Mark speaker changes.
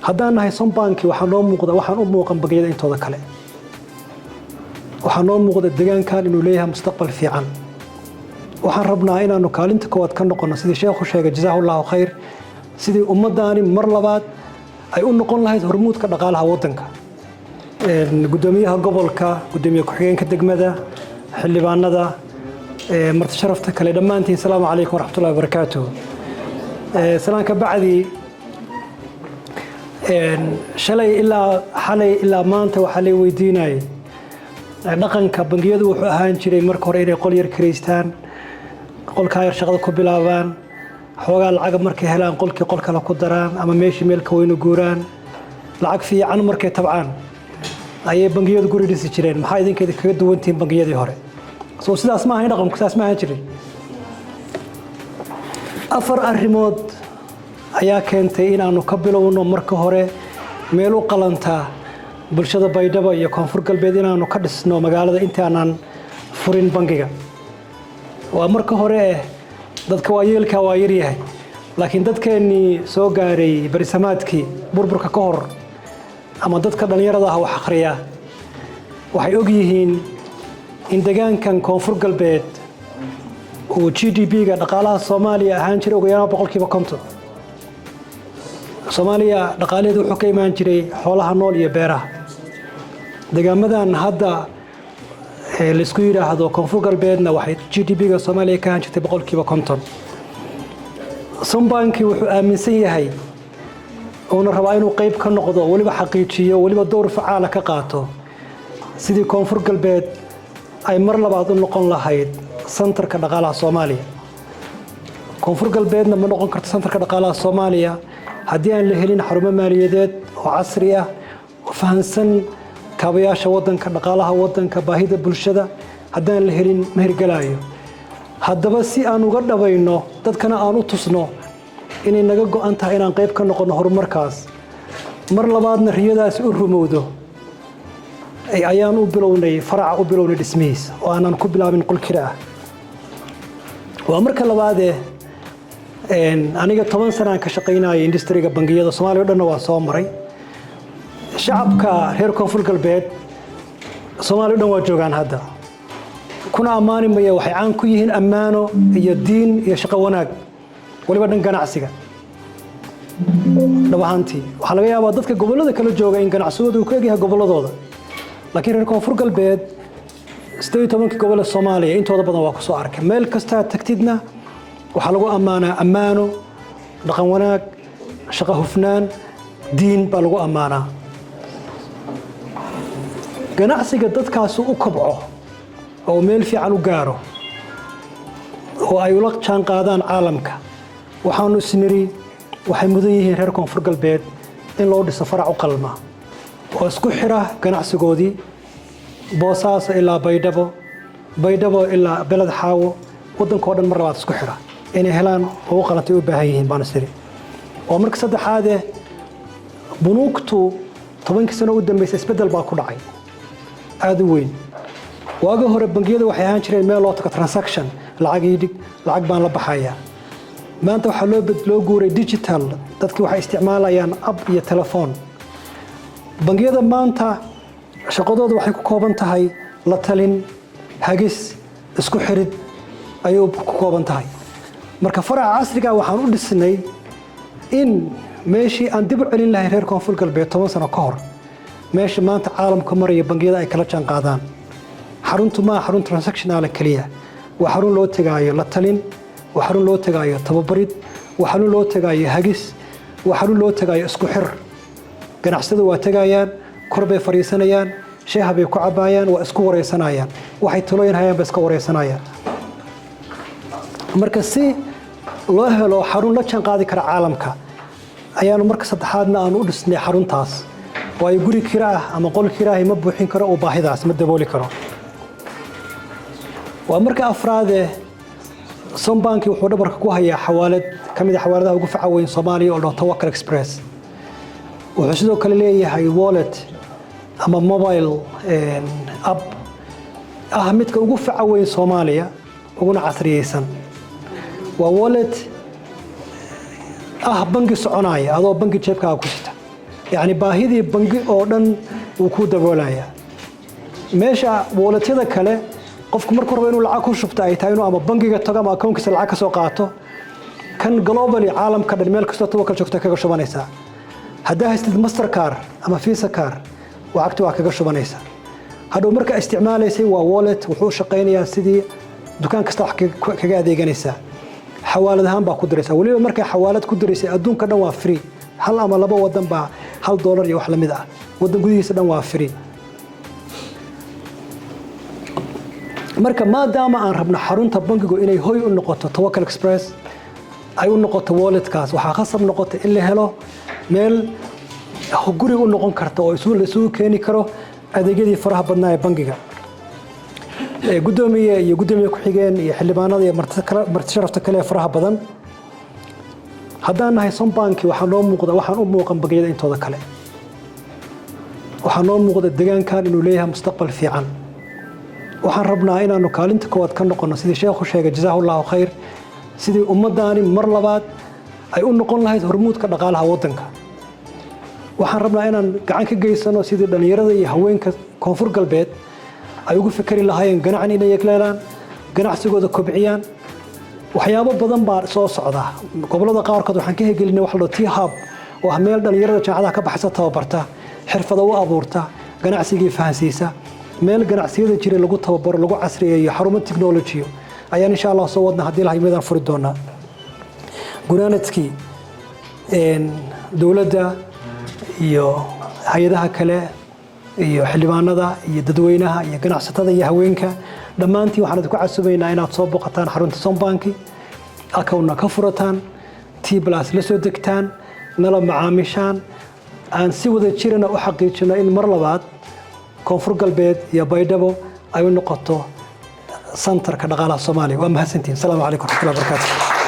Speaker 1: haddaan nahay Sombanki waxaan noo muuqda waxaan u muuqan bangiyada intooda kale waxaan noo muuqda deegaankan inuu leeyahay mustaqbal fiican waxaan rabnaa inaanu kaalinta koowaad ka noqono sidii sheekhu sheegay jazaahullahu khayr sidii ummadaani mar labaad ay u noqon lahayd hormuudka dhaqaalaha waddanka gudoomiyaha gobolka gudoomiye ku-xigeenka degmada xildhibaanada marti sharafta kale dhammaantiin salaamu calaykum waraxmatullahi wabarakaatuh salaanka bacdi shalay ilaa xalay ilaa maanta waxaa la weydiinayay dhaqanka bangiyadu wuxuu ahaan jiray marka hore inay qol yar kireystaan qolka yar shaqada ku bilaabaan xoogaa lacag markay helaan qolkii qol kale ku daraan ama meeshii meel ka weyn u guuraan lacag fiican markay tabcaan ayay bangiyadu guri dhisi jireen maxaa idinkeeda kaga duwantiin bangiyadii hore soo sidaas ma ahayn dhaqanku sidaas ma ahaan jirin afar arrimood ayaa keentay inaanu ka bilowno marka hore meel u qalanta bulshada Baydhabo iyo Koonfur Galbeed inaanu ka dhisno magaalada inta aanan furin bangiga waa marka hore dadka waayeelka waa yar yahay laakiin dadkeeni soo gaaray barisamaadkii burburka ka hor ama dadka dhalinyarada ah wax akhriya waxay og yihiin in deegaankan Koonfur Galbeed uu GDP-ga dhaqaalaha Soomaaliya ahaan jiray ugu yaraan 50%. Soomaaliya dhaqaalaheedu wuxuu ka imaan jiray xoolaha nool iyo beeraha. Deegaamadan hadda la isku yiraahdo Koonfur Galbeedna waxay GDP-ga Soomaaliya ka ahaan jirtay 50%. Sombanki wuxuu aaminsan yahay oo rabaa inuu qayb ka noqdo waliba xaqiijiyo waliba door facaal ka qaato sidii Koonfur Galbeed ay mar labaad u noqon lahayd santarka dhaqaalaha Soomaaliya. Koonfur Galbeedna ma noqon karto santarka dhaqaalaha Soomaaliya haddii aan la helin xarumo maaliyadeed oo casri ah oo fahansan kaabayaasha waddanka dhaqaalaha waddanka baahida bulshada haddaan la helin mehergalaayo haddaba si aan uga dhabayno dadkana aan u tusno inay naga go'an tahay inaan qayb ka noqono horumarkaas mar labaadna riyadaasi u rumowdo ayaan u bilownay faraca u bilownay dhismihiisa oo aanan ku bilaabin qol kira ah waa marka labaadee aniga 10 sano aan ka shaqeynayay industriga bangiyada Soomaaliya dhanna waa soo maray shacabka reer Koonfur Galbeed Soomaaliya dhan waa joogaan hadda kuna amaani maya waxay caan ku yihiin ammaano iyo diin iyo shaqo wanaag waliba dhan ganacsiga dhawaantii waxa laga yaabaa dadka gobolada kala jooga in ganacsigoodu uu ka yahay goboladooda laakiin reer Koonfur Galbeed 18 gobol Soomaaliya intooda badan waa ku soo arkay meel kasta tagtidna waxa lagu amaanaa ammaano dhaqan wanaag shaqo hufnaan diin baa lagu amaanaa ganacsiga dadkaas u kobco oo meel fiican u gaaro oo ay ula jaan qaadaan caalamka waxaanu isniri waxay mudan yihiin reer Koonfur Galbeed in loo dhiso farac u qalma oo isku xira ganacsigoodii Boosaaso ilaa Baydhabo ilaa Beled Xaawo waddanka dhan mar labaad isku xira inay helaan oo qalantay u baahan yihiin baan isiri oo marka saddexaad bunuugtu 10 sano u dambeysay isbedel baa ku dhacay aad u weyn waaga hore bangiyada waxay ahaan jireen meel loo tago transaction lacag baan la baxayaa maanta waxa loo guuray digital dadku waxay isticmaalayaan app iyo telefoon bangiyada maanta shaqadoodu waxay ku kooban tahay la talin hagis isku xirid ayuu ku kooban tahay marka faraca casriga waxaan u dhisnay in meeshii aan dib u celin lahayn reer Koonfur Galbeed 10 sano ka hor meeshii maanta caalamka maraya bangiyada ay kala jaan qaadaan xaruntu ma xarun transactional kaliya waa xarun loo tagaayo la talin waa xarun loo tagaayo tababarid waa xarun loo tagaayo hagis waa xarun loo tagaayo isku xir ganacsiyadu waa tagayaan kor bay fariisanayaan sheeha bay ku cabaayaan waa isku wareysanayaan waxay talooyin hayaan bay iska wareysanayaan marka si loo helo xarun la jaan qaadi kara caalamka ayaanu marka saddexaadna aan u dhisnay xaruntaas way guri kira ah ama qol kira ah ma buuxin karo oo baahidaas ma dabooli karo waa marka afraad Sombanki wuxuu dhabarka ku hayaa xawaalad kamid ah xawaaladaha ugu faca weyn Soomaaliya oo Tawakkal Express wuxuu sidoo kale leeyahay wallet ama mobile app midka ugu faca weyn Soomaaliya uguna casriyeysan waa wallet bangi soconaya adoo bangi jeebkaaga ku sita يعني باهيدي بنجي أوردن وكود ولايا ماشى وولتيدا كله قفك مركو ربا inuu lacag ku shubto ay tahay inuu ama bangiga tago ama akoonkiisa lacag ka soo qaato kan globally caalamka dhan meel kasta oo kala joogta kaga shubanaysa hadaa haystid Mastercard ama Visa card lacagtu waa kaga shubanaysa hadhow marka isticmaalaysay waa wallet wuxuu shaqeynayaa sidii dukaan kasta wax kaga adeeganaysa xawaalad ahaan baa ku diraysa waliba marka xawaalad ku diraysay adduunka dhan waa free hal ama laba wadan baa $1 iyo wax la mid ah wadan gudihiisa dhan waa free marka maadaama aan rabno xarunta bangigu inay hoy u noqoto Tawakkal Express ay u noqoto wallet kaas waxa khasab noqoto in la helo meel guri u noqon karta oo isugu keeni karo adeegyadii faraha badnaa ee bangiga gudoomiye iyo gudoomiye ku xigeen iyo xildhibaanada iyo marti sharafta kale faraha badan haddaan nahay Sombanki waxaan u muuqan bangiyada intooda kale waxaan u muuqda deegaankan inuu leeyahay mustaqbal fiican waxaan rabnaa inaanu kaalinta koowaad ka noqono sidii sheekhu sheegay jazaahullahu khayr sidii ummadaani mar labaad ay u noqon lahayd hormuudka dhaqaalaha wadanka waxaan rabnaa inaan gacan ka geysano sidii dhalinyarada iyo haweenka koonfur galbeed ay ugu fikri lahaayeen ganacsi inay yeelaan ganacsigooda kobciyaan waxyaabo badan baa soo socda gobolada qaarkood waxaan ka hegelinay wax loo T-hub oo meel dhalinyarada jaamacadaha ka baxsan tababarta xirfado u abuurta ganacsigii fahansiisa meel ganacsiyada jira lagu tababaro lagu casriyeeyo xarumo technology ayaan insha Allah soo wadna hadii la haymadan furi doona gunaanadkii dawladda iyo hay'adaha kale iyo xildhibaanada iyo dadweynaha iyo ganacsatada iyo haweenka dhamaantii waxaan ku casubaynaa inaad soo boqotaan xarunta Sombanki account ka furataan T+ la soo degtaan nala macaamishaan aan si wada jirana u xaqiijino in mar labaad koonfur galbeed iyo baydhabo ay u noqoto santarka dhaqaalaha Soomaaliya waa mahadsantiin. Assalaamu calaykum wa rahmatullahi wa barakaatuh.